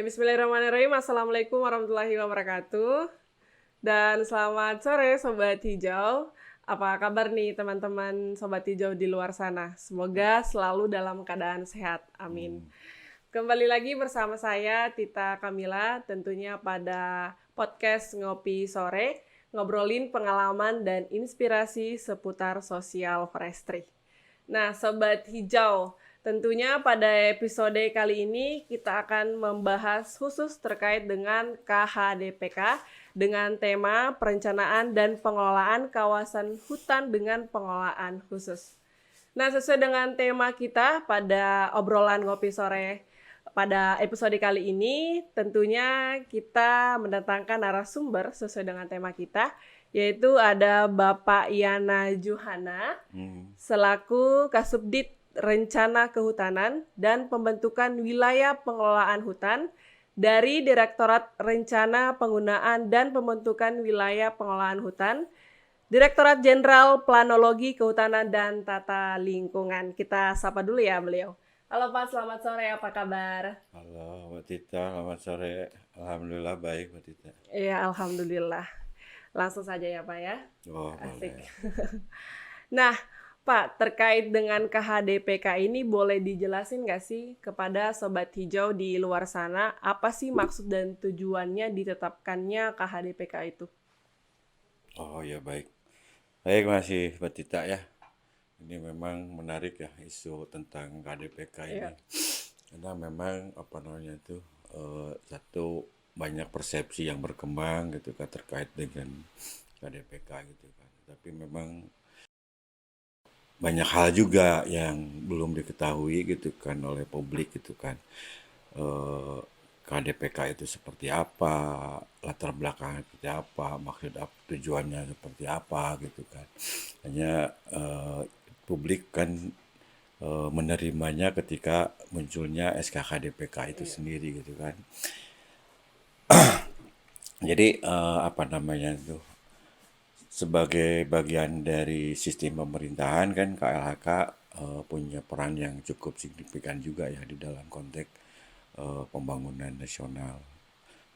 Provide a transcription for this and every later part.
Bismillahirrahmanirrahim. Assalamualaikum warahmatullahi wabarakatuh. Dan selamat sore Sobat Hijau. Apa kabar nih teman-teman Sobat Hijau di luar sana? Semoga selalu dalam keadaan sehat. Amin. Kembali lagi bersama saya Tita Kamila, tentunya pada podcast Ngopi Sore, ngobrolin pengalaman dan inspirasi seputar sosial forestry. Nah, Sobat Hijau, tentunya pada episode kali ini kita akan membahas khusus terkait dengan KHDPK dengan tema perencanaan dan pengelolaan kawasan hutan dengan pengelolaan khusus. Nah, sesuai dengan tema kita pada obrolan ngopi sore pada episode kali ini, tentunya kita mendatangkan narasumber sesuai dengan tema kita, yaitu ada Bapak Yana Juhana, selaku Kasubdit Rencana Kehutanan dan Pembentukan Wilayah Pengelolaan Hutan dari Direktorat Rencana Penggunaan dan Pembentukan Wilayah Pengelolaan Hutan, Direktorat Jenderal Planologi Kehutanan dan Tata Lingkungan. Kita sapa dulu ya beliau. Halo Pak, selamat sore, apa kabar? Halo Mbak Tita, selamat sore. Alhamdulillah baik Mbak Tita. Iya, alhamdulillah. Langsung saja ya Pak ya. Oh, Asik. boleh. Nah, Pak, terkait dengan KHDPK ini boleh dijelasin nggak sih kepada Sobat Hijau di luar sana, apa sih maksud dan tujuannya ditetapkannya KHDPK itu? Oh ya baik. Baik masih Mbak Tita ya. Ini memang menarik ya isu tentang KDPK ini. Iya. Karena memang apa namanya itu satu banyak persepsi yang berkembang gitu kan terkait dengan KDPK gitu kan. Tapi memang banyak hal juga yang belum diketahui gitu kan oleh publik gitu kan. eh, KDPK itu seperti apa, latar belakangnya seperti apa, maksud apa, tujuannya seperti apa gitu kan. Hanya publik kan menerimanya ketika munculnya SKKDPK itu sendiri gitu kan. Jadi apa namanya itu sebagai bagian dari sistem pemerintahan kan KLHK punya peran yang cukup signifikan juga ya di dalam konteks pembangunan nasional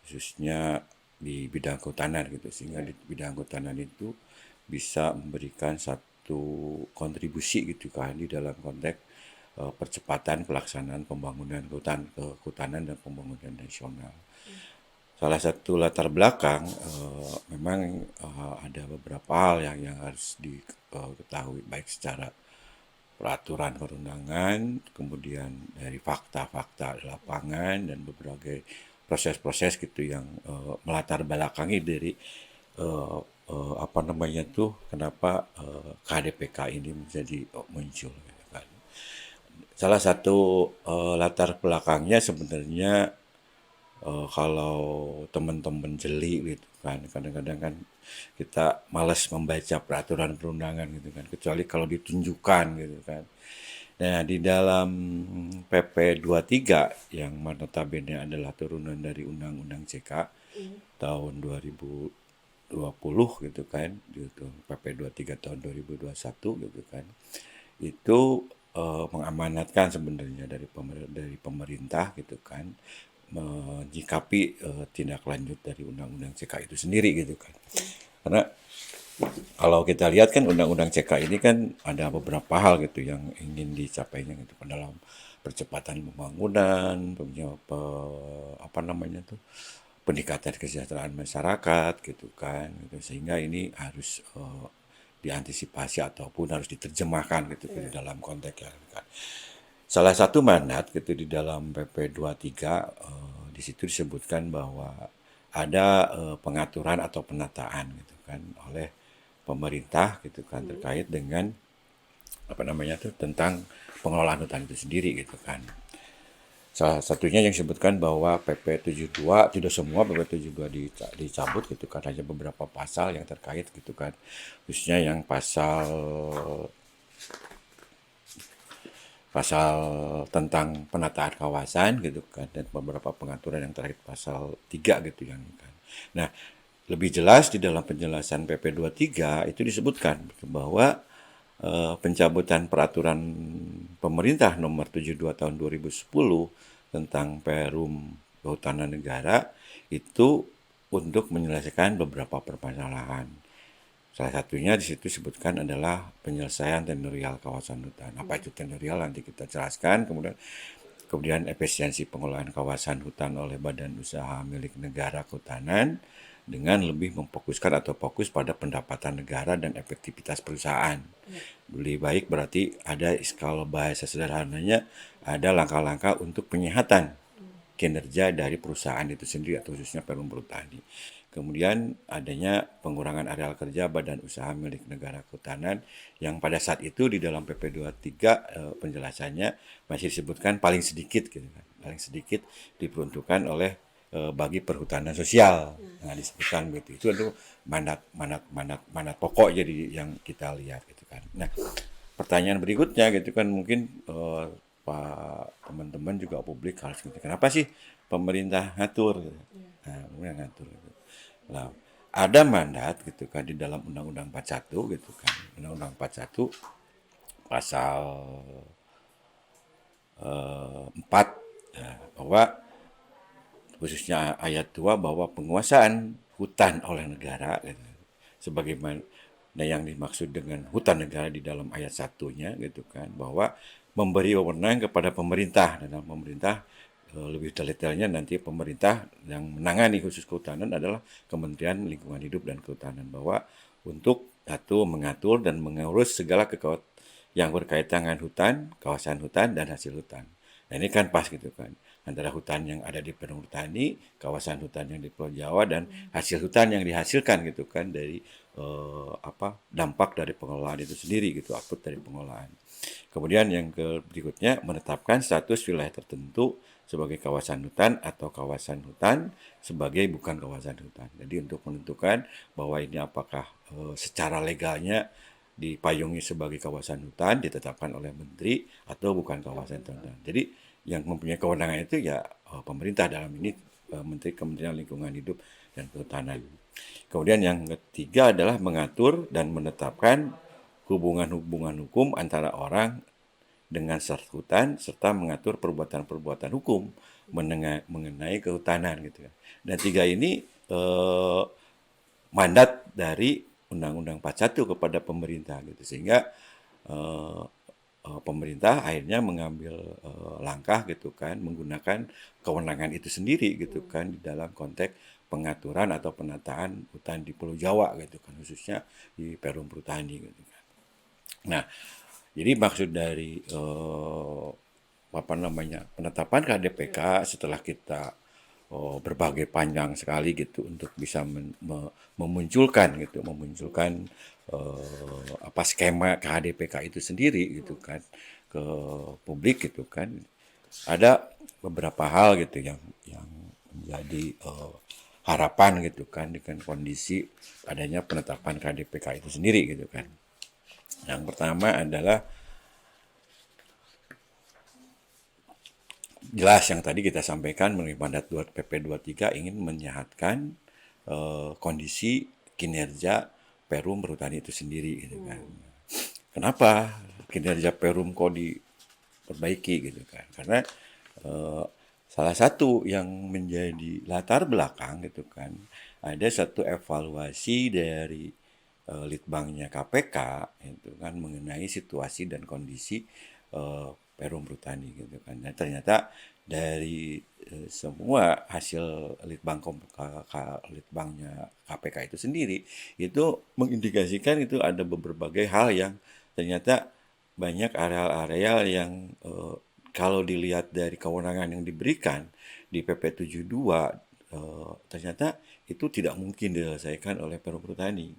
khususnya di bidang kehutanan gitu sehingga di bidang kehutanan itu bisa memberikan satu kontribusi gitu kan di dalam konteks percepatan pelaksanaan pembangunan kehutanan dan pembangunan nasional. Salah satu latar belakang memang ada beberapa hal yang harus diketahui baik secara peraturan perundangan, kemudian dari fakta-fakta di lapangan dan berbagai proses-proses gitu yang melatar belakangi dari apa namanya tuh kenapa KDPK ini menjadi muncul gitu kan. Salah satu latar belakangnya sebenarnya kalau teman-teman jeli gitu kan kadang-kadang kan kita malas membaca peraturan perundangan gitu kan kecuali kalau ditunjukkan gitu kan. Nah, di dalam PP 23 yang notabene adalah turunan dari Undang-Undang CK tahun 2020 gitu kan, gitu. PP 23 tahun 2021 gitu kan. Itu mengamanatkan sebenarnya dari pemerintah gitu kan menyikapi tindak lanjut dari Undang-Undang CK itu sendiri gitu kan. Karena kalau kita lihat kan Undang-Undang CK ini kan ada beberapa hal gitu yang ingin dicapainya gitu dalam percepatan pembangunan, apa namanya tuh peningkatan kesejahteraan masyarakat gitu kan, gitu. Sehingga ini harus diantisipasi ataupun harus diterjemahkan gitu di dalam konteks ya kan. Salah satu mandat gitu di dalam PP 23 di situ disebutkan bahwa ada pengaturan atau penataan gitu kan oleh pemerintah gitu kan terkait dengan apa namanya tuh tentang pengelolaan hutan itu sendiri gitu kan. Salah satunya yang disebutkan bahwa PP 72 tidak semua PP 72 dicabut gitu kan hanya beberapa pasal yang terkait gitu kan. Khususnya yang pasal pasal tentang penataan kawasan gitu kan dan beberapa pengaturan yang terakhir pasal 3 gitu yang kan. Nah, lebih jelas di dalam penjelasan PP 23 itu disebutkan bahwa pencabutan peraturan pemerintah nomor 72 tahun 2010 tentang Perum Kehutanan Negara itu untuk menyelesaikan beberapa permasalahan. Salah satunya di situ disebutkan adalah penyelesaian tenurial kawasan hutan. Apa itu tenurial nanti kita jelaskan. Kemudian efisiensi pengelolaan kawasan hutan oleh badan usaha milik negara kehutanan dengan lebih memfokuskan atau fokus pada pendapatan negara dan efektivitas perusahaan. Lebih baik berarti ada, kalau bahasa sederhananya, ada langkah-langkah untuk penyehatan kinerja dari perusahaan itu sendiri atau khususnya Perum Perhutani. Kemudian adanya pengurangan areal kerja badan usaha milik negara kehutanan yang pada saat itu di dalam PP 23 penjelasannya masih disebutkan paling sedikit gitu kan. Paling sedikit diperuntukkan oleh bagi perhutanan sosial. Nah, disebutkan begitu. Itu adalah mandat pokok jadi yang kita lihat gitu kan. Nah, pertanyaan berikutnya gitu kan mungkin Pak teman-teman juga publik harus gitu. Kenapa sih pemerintah ngatur gitu? Nah, pemerintah ngatur gitu. Nah, ada mandat gitu kan di dalam Undang-Undang 41 gitu kan. Undang-Undang 41 pasal 4 bahwa khususnya ayat 2 bahwa penguasaan hutan oleh negara gitu. Sebagaimana yang dimaksud dengan hutan negara di dalam ayat satunya gitu kan bahwa memberi wewenang kepada pemerintah dan pemerintah lebih detailnya nanti pemerintah yang menangani khusus kehutanan adalah Kementerian Lingkungan Hidup dan Kehutanan bahwa untuk satu mengatur dan mengurus segala yang berkaitan dengan hutan, kawasan hutan dan hasil hutan. Nah ini kan pas gitu kan antara hutan yang ada di Perum Perhutani, kawasan hutan yang di Pulau Jawa dan hasil hutan yang dihasilkan gitu kan dari dampak dari pengelolaan itu sendiri gitu, output dari pengelolaan. Kemudian yang berikutnya menetapkan status wilayah tertentu sebagai kawasan hutan atau kawasan hutan sebagai bukan kawasan hutan. Jadi untuk menentukan bahwa ini apakah secara legalnya dipayungi sebagai kawasan hutan ditetapkan oleh menteri atau bukan kawasan hutan. Jadi yang mempunyai kewenangan itu ya pemerintah dalam ini Menteri Kementerian Lingkungan Hidup dan Kehutanan. Kemudian yang ketiga adalah mengatur dan menetapkan hubungan-hubungan hukum antara orang dengan hutan serta mengatur perbuatan-perbuatan hukum mengenai kehutanan gitu kan. Dan tiga ini mandat dari Undang-Undang 41 kepada pemerintah gitu sehingga pemerintah akhirnya mengambil langkah gitu kan menggunakan kewenangan itu sendiri gitu kan di dalam konteks pengaturan atau penataan hutan di Pulau Jawa gitu kan khususnya di Perum Perhutani gitu kan. Nah, jadi maksud dari penetapan KDPK setelah kita berbagai panjang sekali gitu untuk bisa memunculkan skema KDPK itu sendiri gitu kan ke publik gitu kan ada beberapa hal gitu yang menjadi harapan gitu kan dengan kondisi adanya penetapan KDPK itu sendiri gitu kan. Yang pertama adalah jelas yang tadi kita sampaikan mengenai mandat PP 23 ingin menyehatkan kondisi kinerja Perum Perhutani itu sendiri gitu kan. Kenapa kinerja Perum kok diperbaiki gitu kan? Karena salah satu yang menjadi latar belakang gitu kan ada satu evaluasi dari Litbangnya KPK itu kan mengenai situasi dan kondisi Perum Perhutani gitu kan. Dan ternyata dari semua hasil Litbangnya KPK itu sendiri itu mengindikasikan itu ada berbagai hal yang ternyata banyak areal-areal yang kalau dilihat dari kewenangan yang diberikan di PP 72 ternyata itu tidak mungkin diselesaikan oleh Perum Perhutani.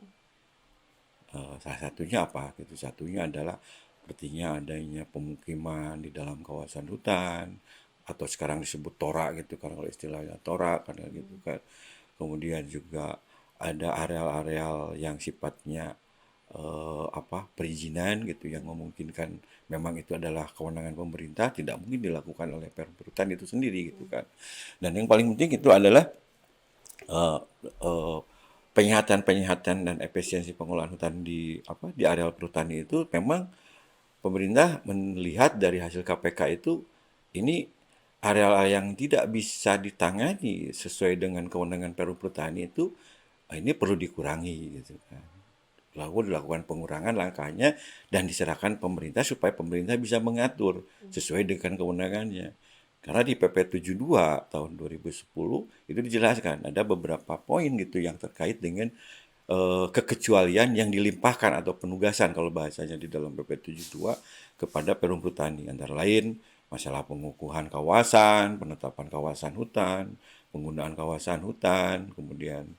Salah satunya apa? Itu satunya adalah sepertinya adanya pemukiman di dalam kawasan hutan atau sekarang disebut torak gitu kan kalau istilahnya torak kan gitu kan. Kemudian juga ada areal-areal yang sifatnya perizinan gitu yang memungkinkan memang itu adalah kewenangan pemerintah tidak mungkin dilakukan oleh Perhutani itu sendiri gitu kan. Dan yang paling penting itu adalah uh, uh, penyihatan dan efisiensi pengelolaan hutan di areal perhutani itu memang pemerintah melihat dari hasil KPK itu ini area yang tidak bisa ditangani sesuai dengan kewenangan Perum Pertanian itu ini perlu dikurangi gitu kan. Lalu dilakukan pengurangan langkahnya dan diserahkan pemerintah supaya pemerintah bisa mengatur sesuai dengan kewenangannya. Karena di PP 72 tahun 2010 itu dijelaskan ada beberapa poin gitu yang terkait dengan kekecualian yang dilimpahkan atau penugasan kalau bahasanya di dalam PP 72 kepada Perum Pertani, antara lain masalah pengukuhan kawasan, penetapan kawasan hutan, penggunaan kawasan hutan, kemudian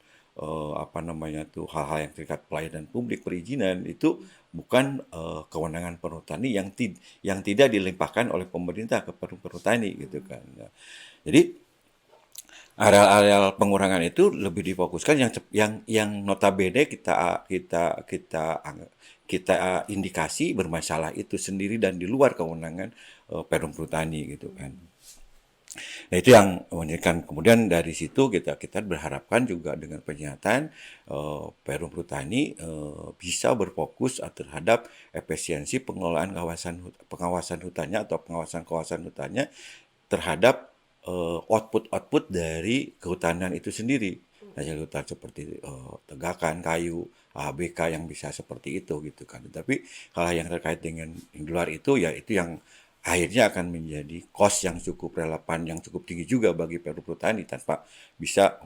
apa namanya tuh hal-hal yang terkait pelayanan publik, perizinan itu bukan kewenangan perhutani yang tidak dilimpahkan oleh pemerintah ke perhutani gitu kan. Nah, jadi areal-areal pengurangan itu lebih difokuskan yang notabene kita indikasi bermasalah itu sendiri dan di luar kewenangan Perum Perhutani gitu kan. Nah itu yang menjadikan kemudian dari situ kita berharapkan juga dengan pernyataan Perum Perhutani bisa berfokus terhadap efisiensi pengelolaan pengawasan hutannya atau pengawasan kawasan hutannya terhadap output-output dari kehutanan itu sendiri. Hasil hutan seperti tegakan, kayu, ABK yang bisa seperti itu gitu kan. Tapi kalau yang terkait dengan yang di luar itu ya itu yang akhirnya akan menjadi cost yang cukup relevan, yang cukup tinggi juga bagi perhutani tanpa bisa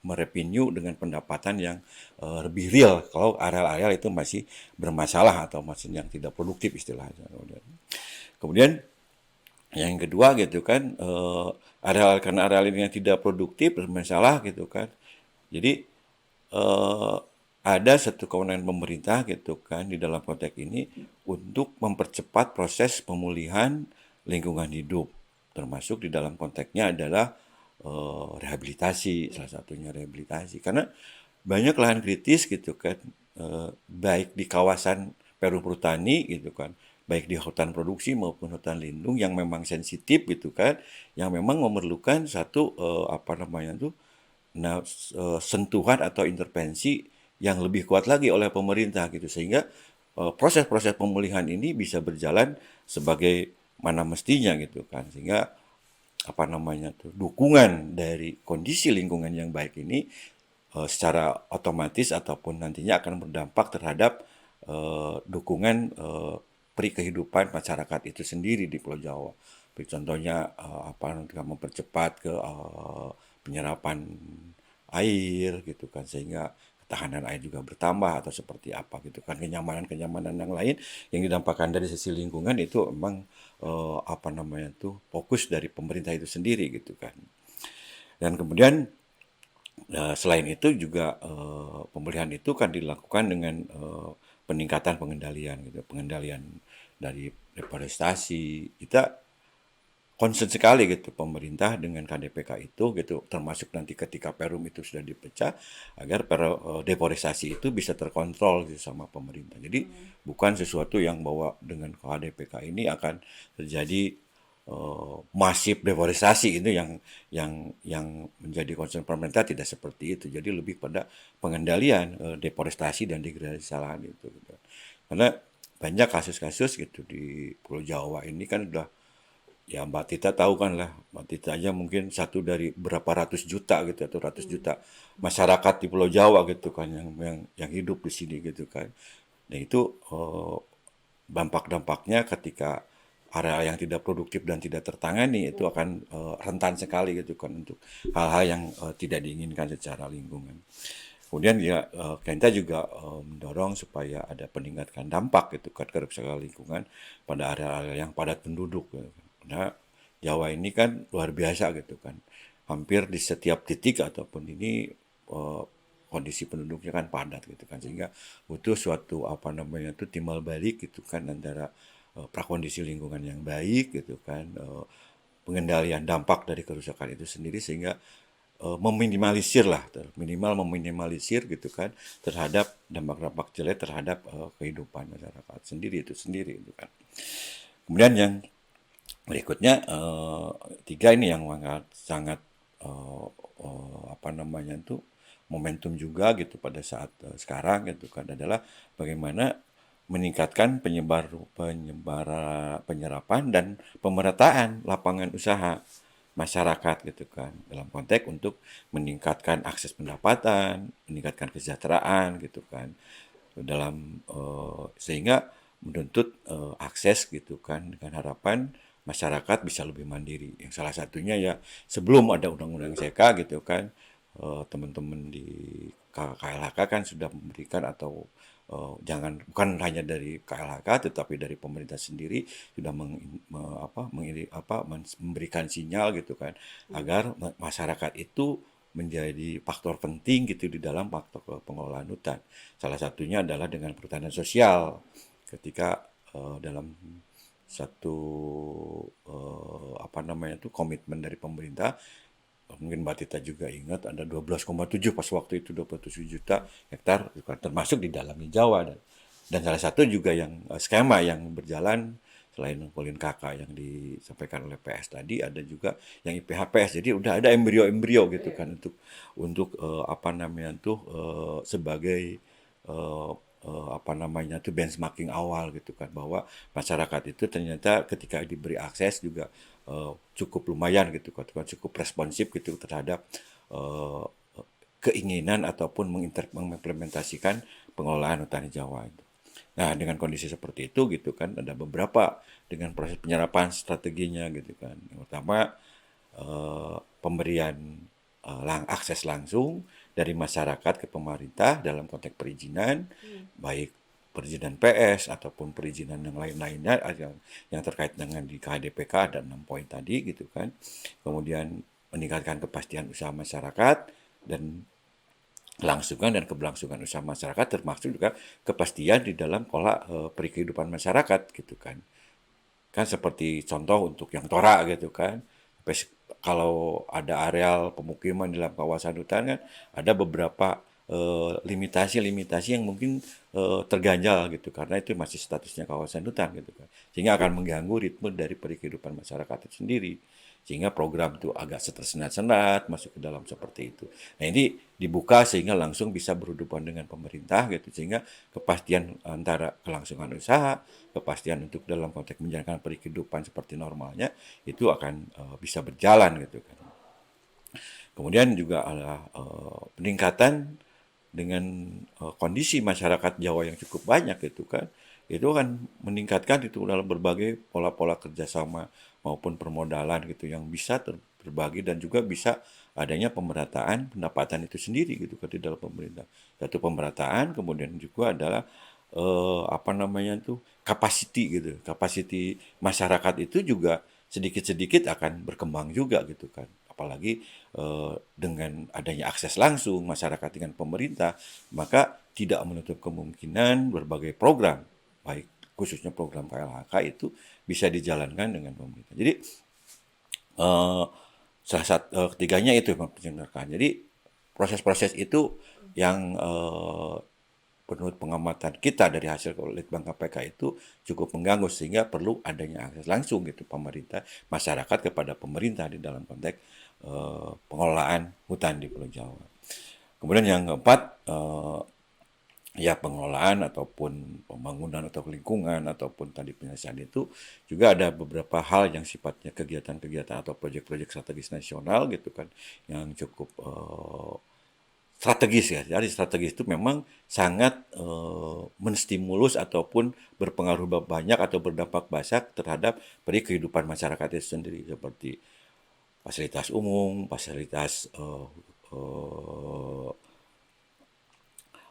merevenue dengan pendapatan yang lebih real kalau areal-areal itu masih bermasalah atau masih yang tidak produktif istilahnya. Kemudian yang kedua gitu kan karena areal ini yang tidak produktif bermasalah gitu kan. Jadi eh, ada satu kewenangan pemerintah gitu kan di dalam konteks ini untuk mempercepat proses pemulihan lingkungan hidup, termasuk di dalam konteksnya adalah rehabilitasi, salah satunya rehabilitasi karena banyak lahan kritis gitu kan, baik di kawasan Perum Perhutani gitu kan, baik di hutan produksi maupun hutan lindung yang memang sensitif gitu kan, yang memang memerlukan satu apa namanya tuh sentuhan atau intervensi yang lebih kuat lagi oleh pemerintah gitu sehingga proses-proses pemulihan ini bisa berjalan sebagai mana mestinya gitu kan sehingga apa namanya tuh dukungan dari kondisi lingkungan yang baik ini secara otomatis ataupun nantinya akan berdampak terhadap dukungan peri kehidupan masyarakat itu sendiri di Pulau Jawa. Contohnya apa mempercepat ke penyerapan air gitu kan sehingga ketahanan air juga bertambah atau seperti apa gitu kan kenyamanan-kenyamanan yang lain yang didampakkan dari sisi lingkungan itu memang apa namanya tuh fokus dari pemerintah itu sendiri gitu kan. Dan kemudian selain itu juga pemulihan itu kan dilakukan dengan peningkatan pengendalian gitu, pengendalian dari deforestasi. Kita concern sekali gitu pemerintah dengan KDPK itu gitu, termasuk nanti ketika Perum itu sudah dipecah agar deforestasi itu bisa terkontrol gitu sama pemerintah. Jadi bukan sesuatu yang bahwa dengan KDPK ini akan terjadi masif deforestasi itu yang menjadi concern pemerintah tidak seperti itu. Jadi lebih pada pengendalian deforestasi dan degradasi lahan itu gitu. Karena banyak kasus-kasus gitu di Pulau Jawa ini kan udah ya Mbak Tita tahu kan lah, Mbak Tita aja mungkin satu dari berapa ratus juta gitu atau ratus juta masyarakat di Pulau Jawa gitu kan yang hidup di sini gitu kan. Nah itu dampak-dampaknya ketika area yang tidak produktif dan tidak tertangani itu akan rentan sekali gitu kan untuk hal-hal yang tidak diinginkan secara lingkungan. Kemudian ya kita juga mendorong supaya ada peningkatan dampak gitu kan kerusakan lingkungan pada area-area yang padat penduduk. Gitu. Karena Jawa ini kan luar biasa gitu kan. Hampir di setiap titik ataupun ini kondisi penduduknya kan padat gitu kan sehingga butuh suatu apa namanya itu timbal balik gitu kan antara prakondisi lingkungan yang baik gitu kan pengendalian dampak dari kerusakan itu sendiri sehingga meminimalisir lah minimal meminimalisir gitu kan terhadap dampak-dampak jelek terhadap kehidupan masyarakat sendiri itu kan. Kemudian yang berikutnya tiga ini yang sangat apa namanya itu momentum juga gitu pada saat sekarang gitu kan adalah bagaimana meningkatkan penyerapan dan pemerataan lapangan usaha masyarakat gitu kan, dalam konteks untuk meningkatkan akses pendapatan, meningkatkan kesejahteraan gitu kan, dalam sehingga menuntut akses gitu kan, dengan harapan masyarakat bisa lebih mandiri. Yang salah satunya ya sebelum ada undang-undang CK gitu kan, teman-teman di KLHK kan sudah memberikan atau jangan bukan hanya dari KLHK tetapi dari pemerintah sendiri sudah memberikan sinyal gitu kan, agar masyarakat itu menjadi faktor penting gitu di dalam faktor pengelolaan hutan. Salah satunya adalah dengan perhutanan sosial. Ketika dalam satu komitmen dari pemerintah, mungkin Mbak Tita juga ingat ada 12,7 pas waktu itu 27 juta hektar termasuk di dalamnya Jawa, dan salah satu juga yang skema yang berjalan selain Polin KK yang disampaikan oleh PS tadi, ada juga yang IPHPS. Jadi udah ada embrio-embrio gitu kan untuk sebagai eh, benchmarking awal gitu kan, bahwa masyarakat itu ternyata ketika diberi akses juga cukup lumayan gitu kan, cukup responsif gitu terhadap eh, keinginan ataupun mengimplementasikan pengelolaan hutan Jawa itu. Nah, dengan kondisi seperti itu gitu kan, ada beberapa dengan proses penyerapan strateginya gitu kan. Yang pertama, pemberian akses langsung dari masyarakat ke pemerintah dalam konteks perizinan, baik perizinan PS ataupun perizinan yang lain-lainnya yang terkait dengan di KHDPK ada 6 poin tadi gitu kan. Kemudian meningkatkan kepastian usaha masyarakat dan kelangsungan dan keberlangsungan usaha masyarakat, termasuk juga kepastian di dalam pola perikehidupan masyarakat gitu kan. Kan seperti contoh untuk yang torak gitu kan. Kalau ada areal pemukiman dalam kawasan hutan kan ada beberapa limitasi-limitasi yang mungkin terganjal gitu karena itu masih statusnya kawasan hutan gitu kan. Sehingga akan mengganggu ritme dari kehidupan masyarakat itu sendiri. Sehingga program itu agak tersendat-sendat masuk ke dalam seperti itu. Nah, ini dibuka sehingga langsung bisa berhubungan dengan pemerintah gitu, sehingga kepastian antara kelangsungan usaha, kepastian untuk dalam konteks menjalankan kehidupan seperti normalnya itu akan bisa berjalan gitu kan. Kemudian juga ada peningkatan dengan kondisi masyarakat Jawa yang cukup banyak gitu kan, itu kan meningkatkan itu dalam berbagai pola-pola kerjasama maupun permodalan gitu yang bisa berbagi dan juga bisa adanya pemerataan pendapatan itu sendiri gitu kan di dalam pemerintah. Satu pemerataan, kemudian juga adalah capacity gitu. Capacity masyarakat itu juga sedikit-sedikit akan berkembang juga gitu kan. Apalagi dengan adanya akses langsung masyarakat dengan pemerintah, maka tidak menutup kemungkinan berbagai program, baik khususnya program KLHK itu bisa dijalankan dengan pemerintah. Jadi eh, ketiganya itu pencegahan. Jadi proses-proses itu yang menurut pengamatan kita dari hasil Litbang KPK itu cukup mengganggu sehingga perlu adanya akses langsung gitu pemerintah masyarakat kepada pemerintah di dalam konteks pengelolaan hutan di Pulau Jawa. Kemudian yang keempat, ya pengelolaan ataupun pembangunan atau lingkungan ataupun tadi penyelesaian itu juga ada beberapa hal yang sifatnya kegiatan-kegiatan atau proyek-proyek strategis nasional gitu kan yang cukup strategis ya. Jadi strategis itu memang sangat menstimulus ataupun berpengaruh banyak atau berdampak banyak terhadap kehidupan masyarakat itu sendiri, seperti fasilitas umum, fasilitas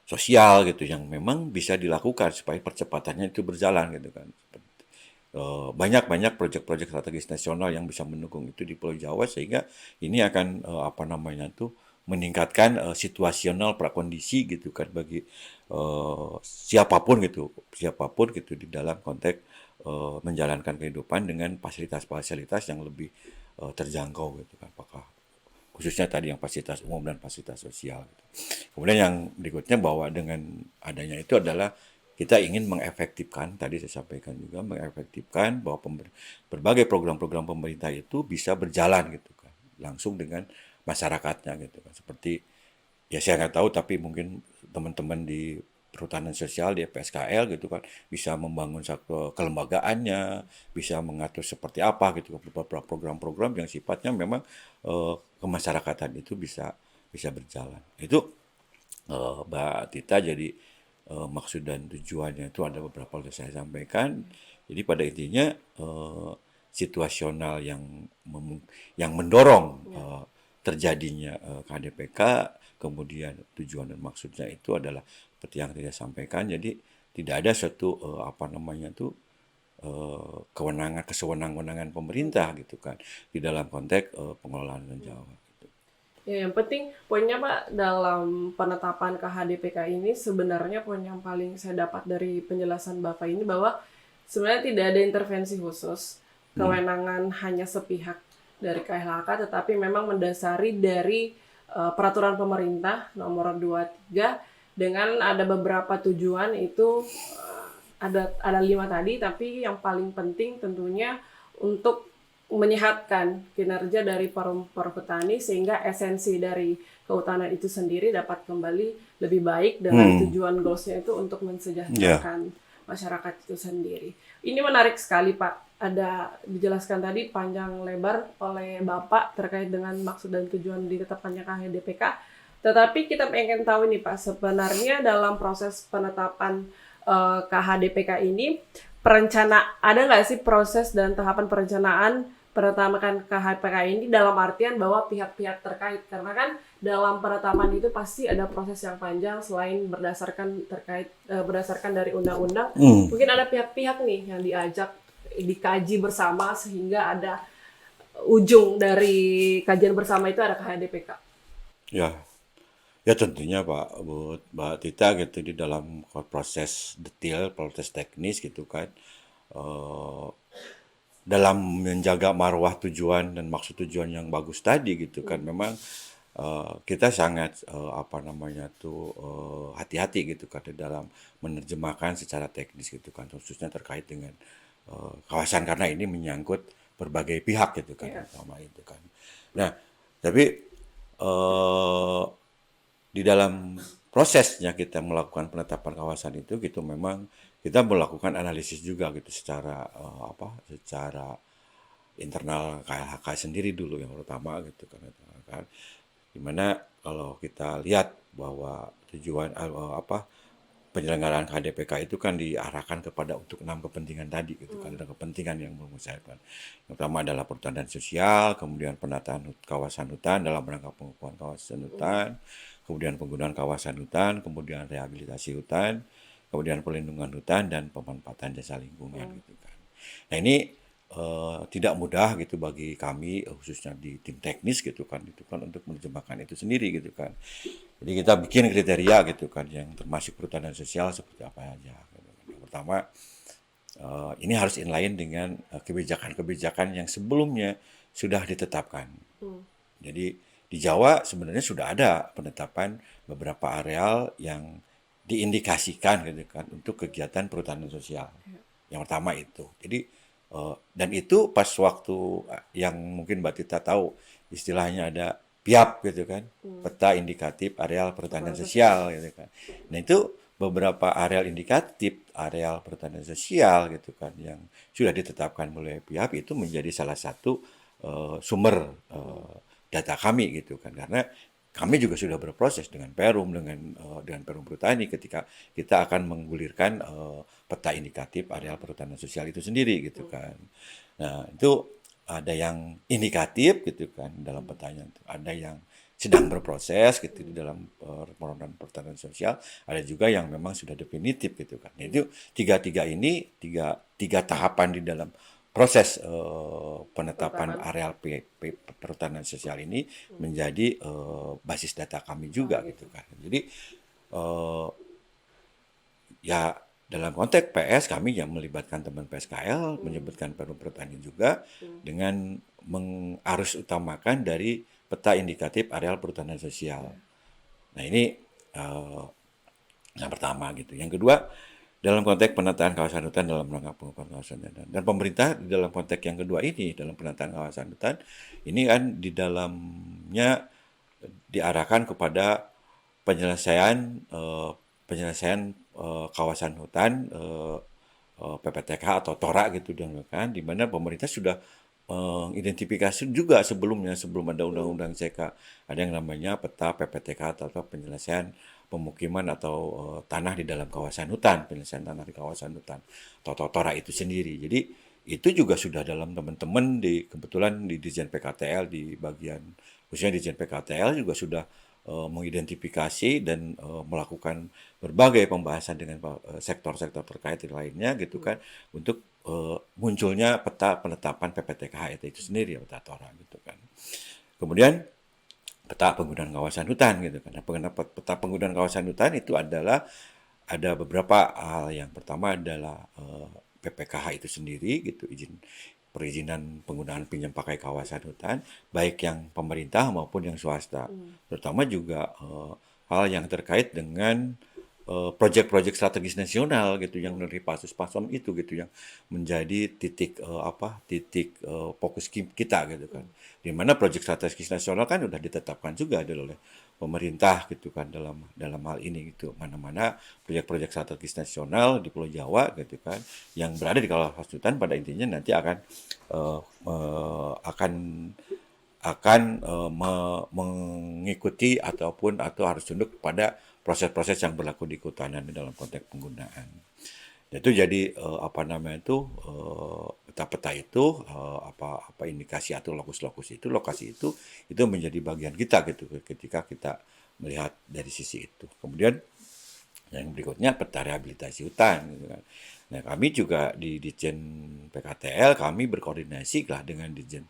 sosial gitu yang memang bisa dilakukan supaya percepatannya itu berjalan gitu kan. Banyak-banyak proyek-proyek strategis nasional yang bisa mendukung itu di Pulau Jawa sehingga ini akan meningkatkan situasional prakondisi gitu kan bagi siapapun gitu di dalam konteks menjalankan kehidupan dengan fasilitas-fasilitas yang lebih terjangkau gitu kan, apakah khususnya tadi yang fasilitas umum dan fasilitas sosial gitu. Kemudian yang berikutnya bahwa dengan adanya itu adalah kita ingin mengefektifkan, tadi saya sampaikan juga, mengefektifkan bahwa berbagai program-program pemerintah itu bisa berjalan gitu kan, langsung dengan masyarakatnya gitu kan. Seperti, ya saya nggak tahu, tapi mungkin teman-teman di perhutanan sosial di PSKL gitu kan, bisa membangun satu kelembagaannya, bisa mengatur seperti apa gitu, beberapa program-program yang sifatnya memang kemasyarakatan itu bisa bisa berjalan. Itu Mbak Tita, jadi maksud dan tujuannya itu ada beberapa yang saya sampaikan. Jadi pada intinya situasional yang mendorong Ya. terjadinya KDPK, kemudian tujuan dan maksudnya itu adalah seperti yang saya sampaikan. Jadi tidak ada suatu apa namanya tuh kewenangan pemerintah gitu kan di dalam konteks pengelolaan dan Jawa. Ya, yang penting poinnya Pak, dalam penetapan KHDPK ini sebenarnya poin yang paling saya dapat dari penjelasan Bapak ini bahwa sebenarnya tidak ada intervensi khusus, kewenangan hanya sepihak dari KLHK, tetapi memang mendasari dari peraturan pemerintah nomor 23 dengan ada beberapa tujuan itu ada 5 tadi, tapi yang paling penting tentunya untuk menyehatkan kinerja dari perhutani sehingga esensi dari kehutanan itu sendiri dapat kembali lebih baik dengan tujuan goalsnya itu untuk Ya, mensejahterakan masyarakat itu sendiri. Ini menarik sekali Pak. Ada dijelaskan tadi panjang lebar oleh Bapak terkait dengan maksud dan tujuan ditetapkannya KHDPK. Tetapi kita pengen tahu nih Pak, sebenarnya dalam proses penetapan KHDPK ini ada nggak sih proses dan tahapan perencanaan penetapan KHDPK ini dalam artian bahwa pihak-pihak terkait, karena kan dalam penetapan itu pasti ada proses yang panjang selain berdasarkan dari undang-undang, mungkin ada pihak-pihak nih yang diajak dikaji bersama sehingga ada ujung dari kajian bersama itu ada KHDPK. ya, ya tentunya Pak, Mbak Tita gitu di dalam proses detail, proses teknis gitu kan, eh, dalam menjaga marwah tujuan dan maksud tujuan yang bagus tadi gitu kan, memang kita sangat apa namanya tuh hati-hati gitu kan di dalam menerjemahkan secara teknis gitu kan, khususnya terkait dengan kawasan karena ini menyangkut berbagai pihak gitu kan, Ya. sama itu kan. Nah, tapi eh, di dalam prosesnya kita melakukan penetapan kawasan itu gitu, memang kita melakukan analisis juga gitu secara secara internal KLHK sendiri dulu yang pertama gitu kan. Dimana kalau kita lihat bahwa tujuan penyelenggaraan KDPK itu kan diarahkan kepada untuk 6 kepentingan tadi gitu kan. Ada kepentingan yang mengusahakan. Yang pertama adalah perhutanan sosial, kemudian penataan kawasan hutan dalam rangka pengukuhan kawasan hutan, kemudian penggunaan kawasan hutan, kemudian rehabilitasi hutan, kemudian pelindungan hutan dan pemanfaatan jasa lingkungan gitu kan. Nah, ini tidak mudah gitu bagi kami khususnya di tim teknis gitu kan, itu kan untuk menerjemahkan itu sendiri gitu kan. Jadi kita bikin kriteria gitu kan yang termasuk perhutanan sosial seperti apa aja gitu kan. Yang pertama ini harus inline dengan kebijakan-kebijakan yang sebelumnya sudah ditetapkan. Jadi di Jawa sebenarnya sudah ada penetapan beberapa areal yang diindikasikan gitu kan untuk kegiatan perhutanan sosial. Yang pertama itu. Jadi dan itu pas waktu yang mungkin Mbak Tita tahu istilahnya ada PIAP gitu kan, peta indikatif areal perhutanan sosial gitu kan. Nah itu beberapa areal indikatif areal perhutanan sosial gitu kan yang sudah ditetapkan oleh PIAP itu menjadi salah satu sumber data kami gitu kan, karena kami juga sudah berproses dengan Perum dengan Perum Perhutani ketika kita akan menggulirkan peta indikatif areal perhutanan sosial itu sendiri gitu kan. Nah, itu ada yang indikatif gitu kan dalam petanya, ada yang sedang berproses gitu di dalam pengelolaan perhutanan sosial, ada juga yang memang sudah definitif gitu kan. Nah, itu tiga tahapan di dalam proses penetapan areal perhutanan sosial ini menjadi basis data kami juga gitu kan. Jadi ya dalam konteks PS kami yang melibatkan teman PSKL, menyebutkan Perum Pertanian juga dengan mengarus utamakan dari peta indikatif areal perhutanan sosial. Nah ini yang pertama gitu. Yang kedua, dalam konteks penataan kawasan hutan dalam rangka pengukuhan kawasan hutan. Dan pemerintah di dalam konteks yang kedua ini, dalam penataan kawasan hutan, ini kan di dalamnya diarahkan kepada penyelesaian kawasan hutan PPTK atau TORA gitu kan, di mana pemerintah sudah mengidentifikasi juga sebelumnya sebelum ada undang-undang CK ada yang namanya peta PPTK atau penyelesaian pemukiman atau tanah di dalam kawasan hutan, penyelesaian tanah di kawasan hutan atau TORA itu sendiri. Jadi itu juga sudah dalam teman-teman kebetulan di Dirjen PKTL di bagian khususnya Dirjen PKTL juga sudah mengidentifikasi dan melakukan berbagai pembahasan dengan sektor-sektor terkait lainnya gitu kan untuk munculnya peta penetapan PPTK itu sendiri ya peta TORA gitu kan. Kemudian peta penggunaan kawasan hutan gitu kan. Nah, peta penggunaan kawasan hutan itu adalah ada beberapa hal. Yang pertama adalah PPKH itu sendiri gitu, perizinan penggunaan pinjam pakai kawasan hutan, baik yang pemerintah maupun yang swasta. Terutama juga hal yang terkait dengan proyek-proyek strategis nasional gitu yang dari Pasus Pasom itu gitu yang menjadi titik fokus kita gitu kan. Di mana proyek strategis nasional kan sudah ditetapkan juga oleh pemerintah gitu kan dalam hal ini gitu. Mana-mana proyek-proyek strategis nasional di Pulau Jawa gitu kan yang berada di kawasan hutan pada intinya nanti akan eh, eh, akan mengikuti atau harus tunduk pada proses-proses yang berlaku di kehutanan dalam konteks penggunaan. Itu jadi peta-peta itu apa indikasi atau lokasi itu menjadi bagian kita gitu ketika kita melihat dari sisi itu. Kemudian yang berikutnya peta rehabilitasi hutan gitu kan. Nah, kami juga di Ditjen PKTL kami berkoordinasi lah dengan Ditjen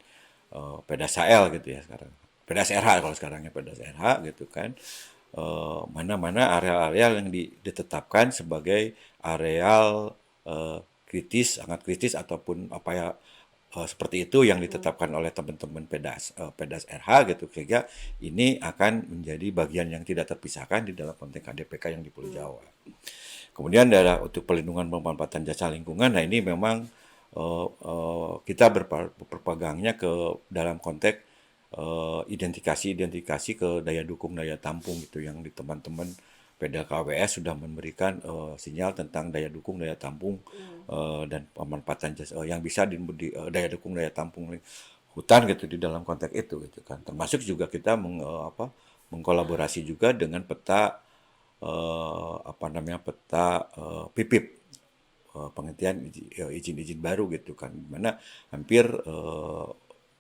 Pedasael gitu ya sekarang. Pedas RH kalau sekarangnya Pedas RH gitu kan. Mana-mana area-area yang ditetapkan sebagai areal kritis, sangat kritis ataupun apa ya seperti itu yang ditetapkan oleh teman-teman Pedas RH gitu sehingga ini akan menjadi bagian yang tidak terpisahkan di dalam konteks KDPK yang di Pulau Jawa. Kemudian adalah untuk perlindungan pemanfaatan jasa lingkungan. Nah ini memang kita berpegangnya ke dalam konteks identifikasi ke daya dukung daya tampung gitu yang di teman-teman Peda KWS sudah memberikan sinyal tentang daya dukung daya tampung dan pemanfaatan jasa yang bisa daya dukung daya tampung hutan gitu di dalam konteks itu gitu kan. Termasuk juga kita mengkolaborasi juga dengan peta peta PIPIP penghentian izin-izin baru gitu kan, dimana hampir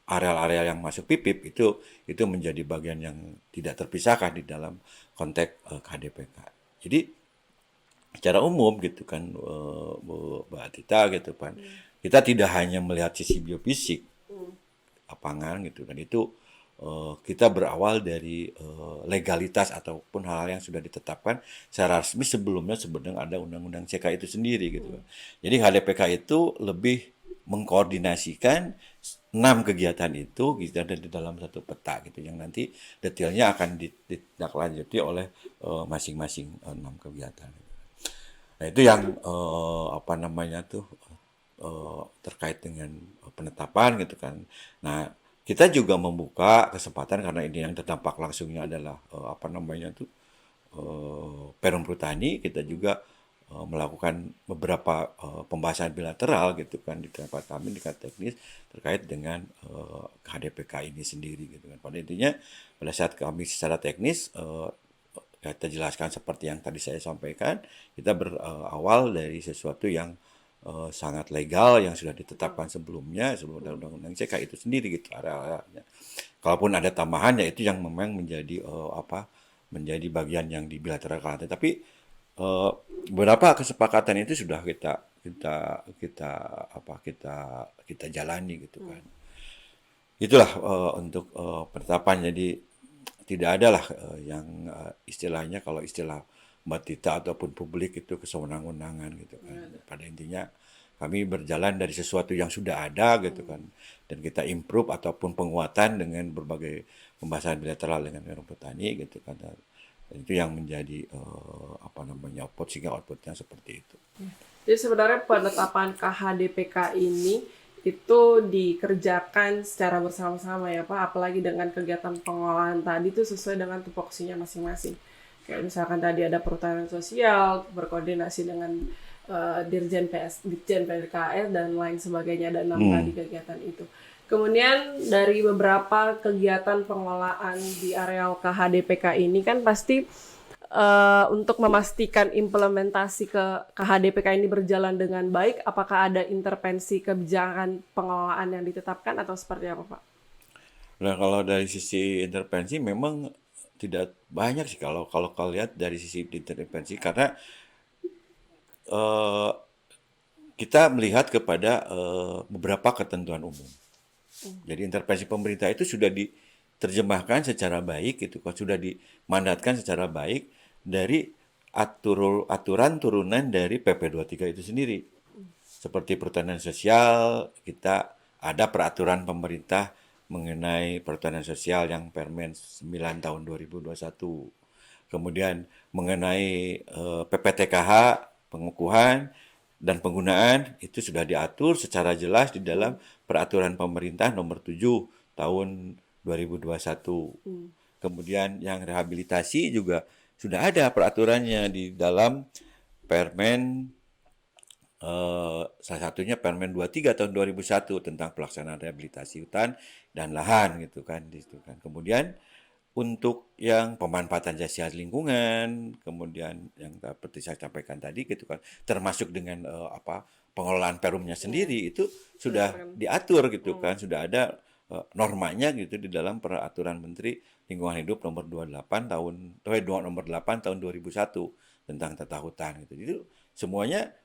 area-area yang masuk PIPIP itu menjadi bagian yang tidak terpisahkan di dalam konteks KDPK. Jadi secara umum gitu kan Mbak Tita gitu kan, kita tidak hanya melihat sisi biofisik lapangan gitu kan itu kita berawal dari legalitas ataupun hal-hal yang sudah ditetapkan secara resmi sebelumnya sebenarnya ada undang-undang CK itu sendiri gitu. Jadi HDPK itu lebih mengkoordinasikan 6 kegiatan itu gitu ada di dalam satu peta gitu yang nanti detailnya akan ditindaklanjuti oleh masing-masing 6 kegiatan. Nah, itu yang terkait dengan penetapan gitu kan. Nah, kita juga membuka kesempatan karena ini yang terdampak langsungnya adalah Perum Perhutani. Kita juga melakukan beberapa pembahasan bilateral gitu kan di tempat kami di teknis terkait dengan HDPK ini sendiri gitu kan. Pada intinya pada saat kami secara teknis kita jelaskan seperti yang tadi saya sampaikan, kita berawal dari sesuatu yang sangat legal yang sudah ditetapkan sebelumnya sebelum ada undang-undang CK itu sendiri gitu area-areanya. Kalaupun ada tambahan ya itu yang memang menjadi bagian yang di bilateral. Tapi eh, beberapa kesepakatan itu sudah kita kita jalani gitu kan. Itulah untuk penetapan. Jadi tidak ada lah yang istilahnya kalau istilah Mbak Tita ataupun publik itu kesewenang-wenangan gitu kan. Pada intinya kami berjalan dari sesuatu yang sudah ada gitu kan dan kita improve ataupun penguatan dengan berbagai pembahasan bilateral dengan Perum Petani gitu kan. Dan itu yang menjadi output sehingga outputnya seperti itu. Jadi sebenarnya penetapan KHDPK ini itu dikerjakan secara bersama-sama ya Pak, apalagi dengan kegiatan pengolahan tadi itu sesuai dengan tupoksinya masing-masing. Kayak misalkan tadi ada perhutanan sosial, berkoordinasi dengan Dirjen PDKS dan lain sebagainya, ada 6 tadi kegiatan itu. Kemudian dari beberapa kegiatan pengelolaan di areal KHDPK ini kan pasti untuk memastikan implementasi ke KHDPK ini berjalan dengan baik, apakah ada intervensi kebijakan pengelolaan yang ditetapkan atau seperti apa, Pak? Nah, kalau dari sisi intervensi memang tidak banyak sih kalau kalau kau lihat dari sisi intervensi karena eh, kita melihat kepada beberapa ketentuan umum. Jadi intervensi pemerintah itu sudah diterjemahkan secara baik gitu, kan sudah dimandatkan secara baik dari aturan turunan dari PP 23 itu sendiri. Seperti perhutanan sosial, kita ada peraturan pemerintah mengenai perhutanan sosial yang Permen 9 tahun 2021. Kemudian mengenai PPTKH, pengukuhan dan penggunaan itu sudah diatur secara jelas di dalam peraturan pemerintah nomor 7 tahun 2021. Kemudian yang rehabilitasi juga sudah ada peraturannya di dalam Permen salah satunya Permen 23 tahun 2001 tentang pelaksanaan rehabilitasi hutan dan lahan gitu kan di situ kan. Kemudian untuk yang pemanfaatan jasa lingkungan, kemudian yang seperti saya sampaikan tadi gitu kan, termasuk dengan pengelolaan perumnya sendiri itu sudah diatur gitu kan, sudah ada normanya gitu di dalam peraturan Menteri Lingkungan Hidup nomor 28 tahun nomor 8 tahun 2001 tentang tata hutan gitu. Jadi semuanya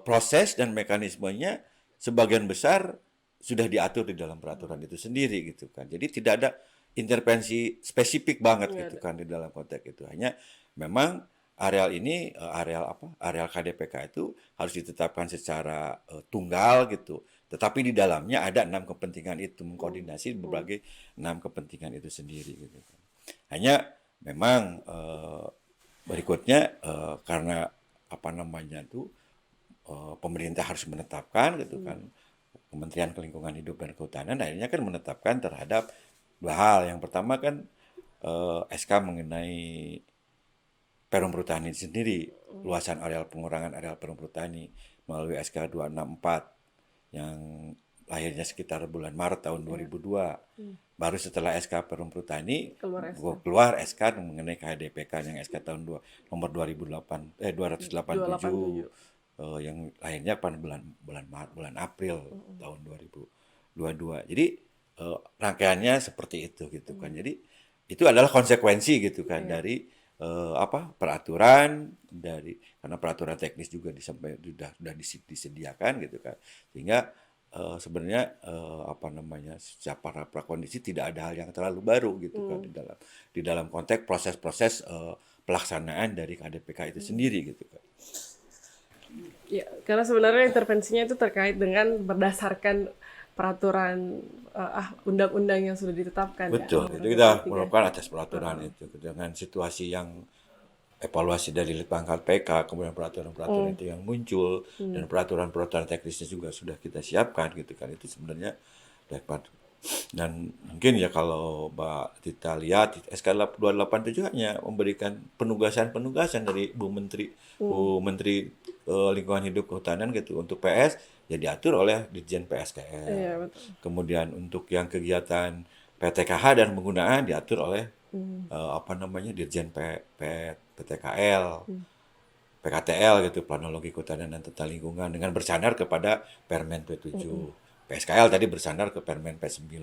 proses dan mekanismenya sebagian besar sudah diatur di dalam peraturan itu sendiri gitu kan. Jadi tidak ada intervensi spesifik banget gitu kan di dalam konteks itu. Hanya memang areal ini areal KDPK itu harus ditetapkan secara tunggal gitu. Tetapi di dalamnya ada 6 kepentingan itu mengkoordinasi berbagai 6 kepentingan itu sendiri gitu kan. Hanya memang berikutnya karena pemerintah harus menetapkan gitu kan. Kementerian Lingkungan Hidup dan Kehutanan akhirnya kan menetapkan terhadap dua hal. Yang pertama kan SK mengenai perum perhutani sendiri, luasan areal pengurangan areal perum perhutani melalui SK 264 yang lahirnya sekitar bulan Maret tahun 2002. Baru setelah SK perum perhutani keluar SK mengenai KHDPK yang SK tahun nomor 287 yang lahirnya pada bulan April tahun 2022. Jadi rangkaiannya seperti itu gitu kan. Jadi itu adalah konsekuensi gitu kan dari peraturan dari karena peraturan teknis juga sudah disediakan gitu kan. Sehingga sebenarnya secara prakondisi tidak ada hal yang terlalu baru gitu kan di dalam konteks proses-proses pelaksanaan dari KDPK itu sendiri gitu kan. Ya, karena sebenarnya intervensinya itu terkait dengan berdasarkan peraturan undang-undang yang sudah ditetapkan. Betul, ya. itu kita melakukan atas peraturan itu dengan situasi yang evaluasi dari Litbangkal PK, kemudian peraturan-peraturan itu yang muncul dan peraturan-peraturan teknisnya juga sudah kita siapkan gitu kan. Itu sebenarnya dapat dan mungkin ya kalau Mbak Tita lihat SK 287 hanya memberikan penugasan-penugasan dari Bu Menteri Lingkungan Hidup Kehutanan gitu untuk PS ya diatur oleh Dirjen PSKL. Iya, betul. Kemudian untuk yang kegiatan PTKH dan penggunaan diatur oleh Dirjen PTKL. PKTL gitu, Planologi Kehutanan dan Tata Lingkungan dengan bersandar kepada Permen P7. PSKL tadi bersandar ke Permen P9.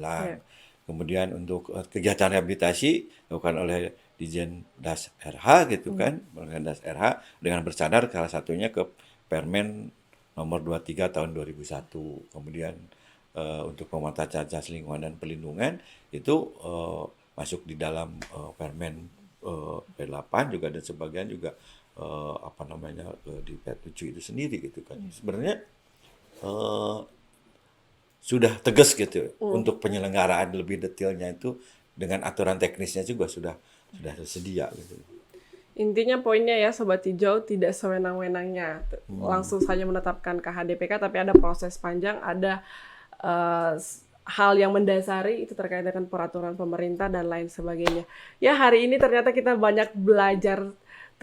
Kemudian untuk kegiatan rehabilitasi dilakukan oleh Dirjen Das RH gitu kan, Das RH dengan bersandar salah satunya ke Permen nomor 23 tahun 2001. Kemudian untuk pemantauan jas lingkungan dan pelindungan itu masuk di dalam Permen P8 juga dan sebagian juga di P7 itu sendiri gitu kan. Sebenarnya sudah tegas gitu untuk penyelenggaraan lebih detailnya itu dengan aturan teknisnya juga sudah tersedia gitu. Intinya poinnya ya Sobat Hijau tidak sewenang-wenangnya langsung saja menetapkan KHDPK, tapi ada proses panjang, ada hal yang mendasari itu terkait dengan peraturan pemerintah dan lain sebagainya. Ya, hari ini ternyata kita banyak belajar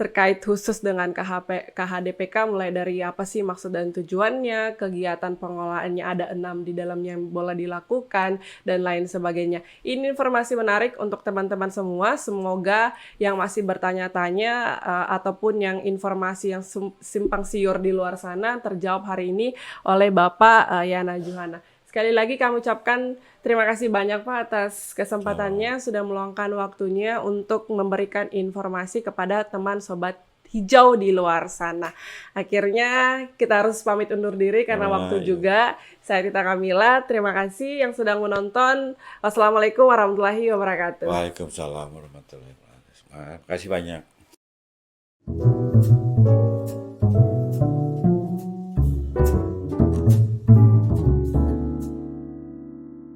terkait khusus dengan KHDPK, mulai dari apa sih maksud dan tujuannya, kegiatan pengelolaannya ada 6 di dalamnya yang boleh dilakukan, dan lain sebagainya. Ini informasi menarik untuk teman-teman semua. Semoga yang masih bertanya-tanya ataupun yang informasi yang simpang siur di luar sana terjawab hari ini oleh Bapak Yana Juhana. Sekali lagi kami ucapkan terima kasih banyak Pak atas kesempatannya, sudah meluangkan waktunya untuk memberikan informasi kepada teman Sobat Hijau di luar sana. Akhirnya kita harus pamit undur diri karena waktu Iya. juga. Saya Rita Kamila, terima kasih yang sudah menonton. Wassalamualaikum warahmatullahi wabarakatuh. Waalaikumsalam warahmatullahi wabarakatuh. Terima kasih banyak.